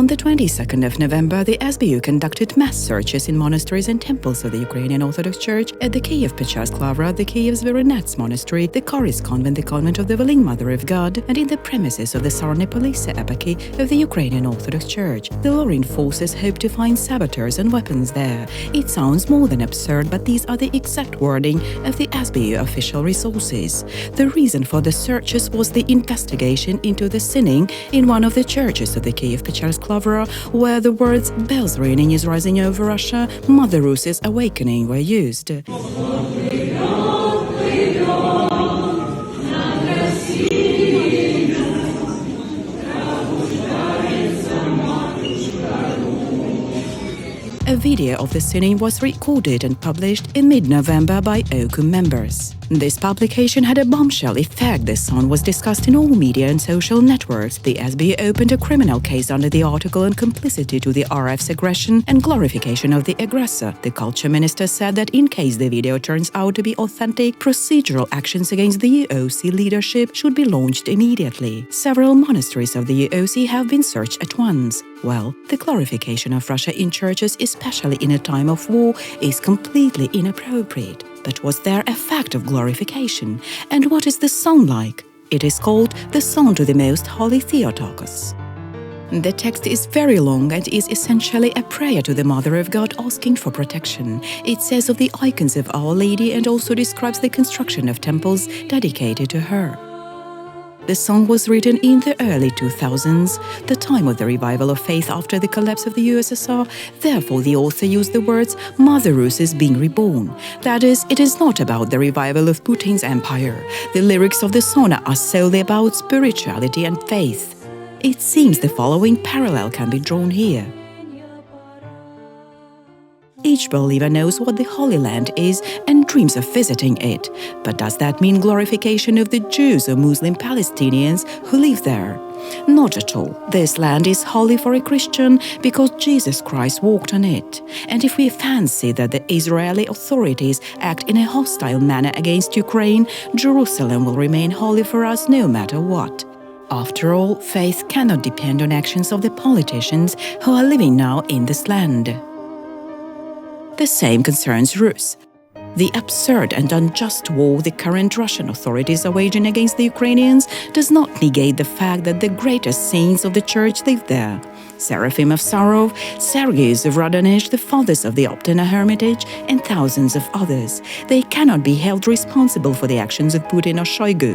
On the 22nd of November, the SBU conducted mass searches in monasteries and temples of the Ukrainian Orthodox Church at the Kyiv-Pechersk Lavra, the Kyiv-Zvirynets Monastery, the Korets Convent, the convent of the Volyn Mother of God, and in the premises of the Sarny-Polissia Eparchy of the Ukrainian Orthodox Church. The Volyn forces hope to find saboteurs and weapons there. It sounds more than absurd, but these are the exact wording of the SBU official resources. The reason for the searches was the investigation into the sinning in one of the churches of the Kyiv-Pechersk Lavra, where the words "bells ringing is rising over Russia, Mother Rusia's awakening" were used. A video of the sinning was recorded and published in mid-November by OKU members. This publication had a bombshell effect. The song was discussed in all media and social networks. The SBU opened a criminal case under the article on complicity to the RF's aggression and glorification of the aggressor. The culture minister said that in case the video turns out to be authentic, procedural actions against the UOC leadership should be launched immediately. Several monasteries of the UOC have been searched at once. Well, the glorification of Russia in churches, especially in a time of war, is completely inappropriate. But was there a fact of glorification? And what is the song like? It is called the Song to the Most Holy Theotokos. The text is very long and is essentially a prayer to the Mother of God asking for protection. It says of the icons of Our Lady and also describes the construction of temples dedicated to her. The song was written in the early 2000s, the time of the revival of faith after the collapse of the USSR. Therefore, the author used the words "Mother Rusia's being reborn." That is, it is not about the revival of Putin's empire. The lyrics of the song are solely about spirituality and faith. It seems the following parallel can be drawn here. Each believer knows what the Holy Land is and dreams of visiting it. But does that mean glorification of the Jews or Muslim Palestinians who live there? Not at all. This land is holy for a Christian because Jesus Christ walked on it. And if we fancy that the Israeli authorities act in a hostile manner against Ukraine, Jerusalem will remain holy for us no matter what. After all, faith cannot depend on actions of the politicians who are living now in this land. The same concerns Rus. The absurd and unjust war the current Russian authorities are waging against the Ukrainians does not negate the fact that the greatest saints of the Church live there. Seraphim of Sarov, Sergius of Radonezh, the fathers of the Optina Hermitage, and thousands of others. They cannot be held responsible for the actions of Putin or Shoigu.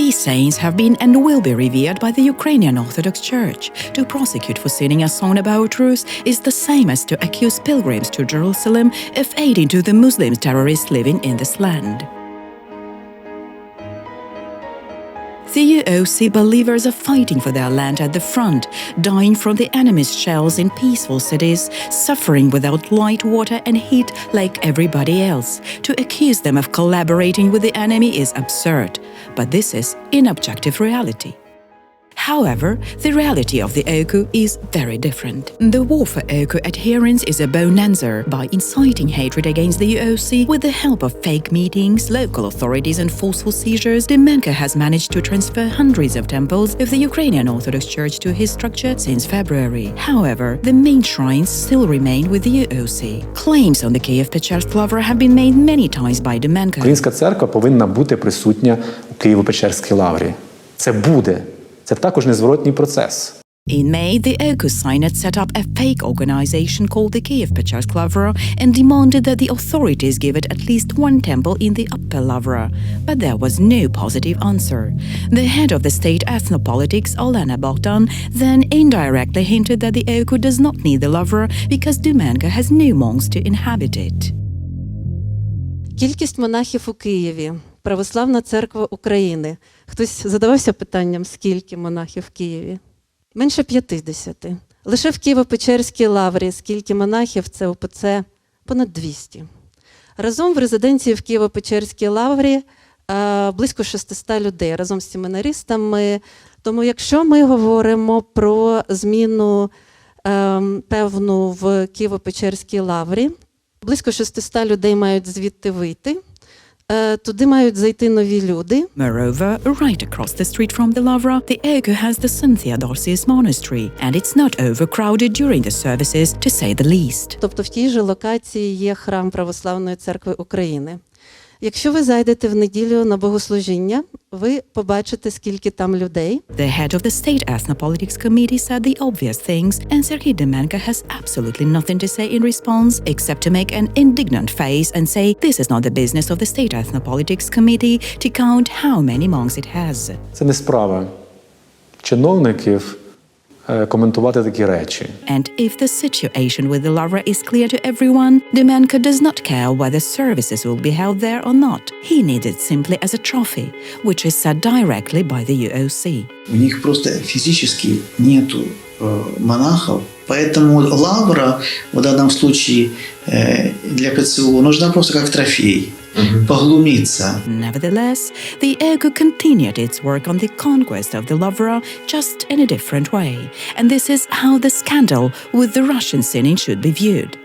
These saints have been and will be revered by the Ukrainian Orthodox Church. To prosecute for singing a song about Rus is the same as to accuse pilgrims to Jerusalem of aiding to the Muslim terrorists living in this land. The UOC believers are fighting for their land at the front, dying from the enemy's shells in peaceful cities, suffering without light, water and heat like everybody else. To accuse them of collaborating with the enemy is absurd, but this is in objective reality. However, the reality of the OKU is very different. The war for OKU adherents is a bonanza. By inciting hatred against the UOC with the help of fake meetings, local authorities and forceful seizures, Dumenko has managed to transfer hundreds of temples of the Ukrainian Orthodox Church to his structure since February. However, the main shrines still remain with the UOC. Claims on the Kyiv-Pechersk Lavra have been made many times by Dumenko. Українська церква повинна бути присутня у Києво-Печерській Лаврі. Це буде. Це також незворотній процес. In May, the OKU Synod set up a fake organization called the Kyiv-Pechersk Lavra and demanded that the authorities give it at least one temple in the Upper Lavra. But there was no positive answer. The head of the state ethnopolitics, Olena Bogdan, then indirectly hinted that the OKU does not need the Lavra because Dumenko has no monks to inhabit it. Кількість монахів у Києві. Православна церква України. Хтось задавався питанням, скільки монахів в Києві? Менше 50. Лише в Кyivo-Pecherskій Лаврі скільки монахів – це УПЦ понад 200. Разом в резиденції в Кyivo-Pecherskій Лаврі близько 600 людей, разом з семінаристами. Тому якщо ми говоримо про зміну певну в Кyivo-Pecherskій Лаврі, близько 600 людей мають звідти вийти, Туди мають зайти нові люди. Moreover, right across the street from the Lavra, the Eparchy has the Sarny-Polissia Monastery, and it's not overcrowded during the services, to say the least. Тобто в тій же локації є храм Православної церкви України. Якщо ви зайдете в неділю на богослужіння, ви побачите, скільки там людей. The head of the State Ethnopolitics Committee said the obvious things, and Sergei Dumenko has absolutely nothing to say in response, except to make an indignant face and say this is not the business of the State Ethnopolitics Committee to count how many monks it has. Це не справа чиновників коментувати такі речі. And if the situation with the Lavra is clear to everyone, Dumenko does not care whether services will be held there or not. He needs it simply as a trophy, which is set directly by the UOC. У них просто физически нету монахов, поэтому лавра в данном случае для ПЦУ нужна просто как трофей. Поглумиться. Nevertheless, the Eparchy continued its work on the conquest of the Lavra, just in a different way, and this is how the scandal with the Russian sinning should be viewed.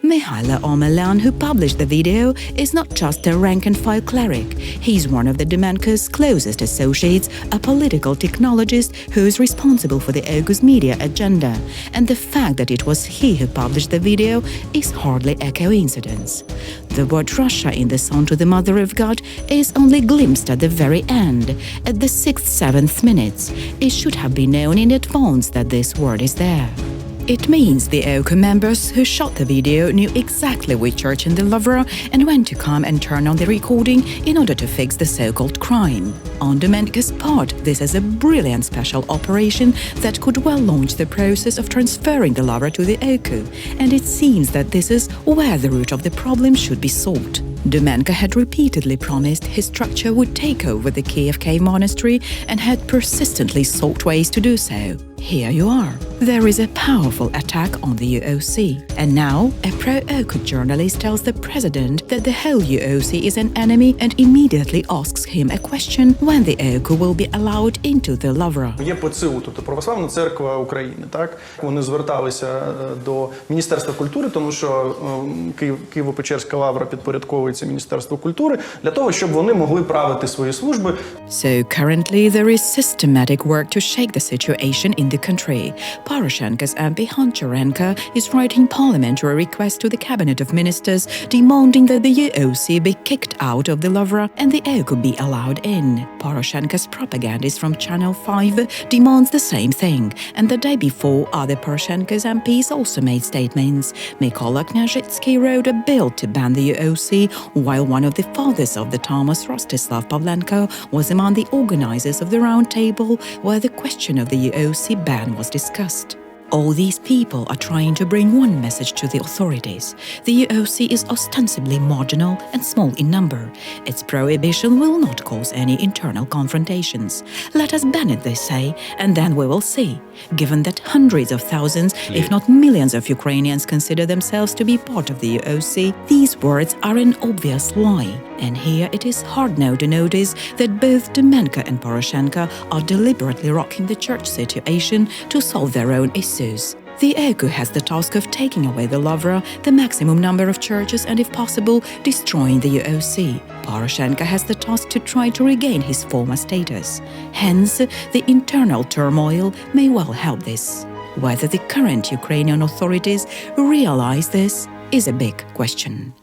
Mihailo Omelyan, who published the video, is not just a rank-and-file cleric. He's one of the Dumenko's closest associates, a political technologist who is responsible for the Eparchy's media agenda. And the fact that it was he who published the video is hardly a coincidence. The word Russia in the song to the Mother of God is only glimpsed at the very end, at the 6th-7th minutes. It should have been known in advance that this word is there. It means the Eparchy members who shot the video knew exactly which church in the Lavra and when to come and turn on the recording in order to fix the so-called crime. On Dumenko's part, this is a brilliant special operation that could well launch the process of transferring the Lavra to the Eparchy, and it seems that this is where the root of the problem should be sought. Dumenko had repeatedly promised his structure would take over the Kyiv-Pechersk Monastery and had persistently sought ways to do so. Here you are. There is a powerful attack on the UOC. And now, a pro-Eparchy journalist tells the president that the whole UOC is an enemy and immediately asks him a question when the Eparchy will be allowed into the Lavra. Є ПЦУ, тобто Православна церква України, так? Вони зверталися до Міністерства культури, тому що Києво-Печерська Лавра підпорядковується Міністерству культури, для того, щоб вони могли правити свої служби. So currently there is systematic work to shake the situation in the country. Poroshenko's MP Honcharenko is writing parliamentary requests to the cabinet of ministers demanding that the UOC be kicked out of the Lavra and the Eparchy be allowed in. Poroshenko's propagandist from Channel 5 demands the same thing, and the day before, other Poroshenko's MPs also made statements. Mykola Knyazhitsky wrote a bill to ban the UOC, while one of the fathers of the Thomas, Rostislav Pavlenko, was among the organizers of the round table where the question of the UOC ban was discussed. All these people are trying to bring one message to the authorities. The UOC is ostensibly marginal and small in number. Its prohibition will not cause any internal confrontations. Let us ban it, they say, and then we will see. Given that hundreds of thousands, if not millions of Ukrainians consider themselves to be part of the UOC, these words are an obvious lie. And here it is hard now to notice that both Dumenko and Poroshenko are deliberately rocking the church situation to solve their own issues. The Eparchy has the task of taking away the Lavra, the maximum number of churches, and if possible, destroying the UOC. Poroshenko has the task to try to regain his former status. Hence, the internal turmoil may well help this. Whether the current Ukrainian authorities realize this is a big question.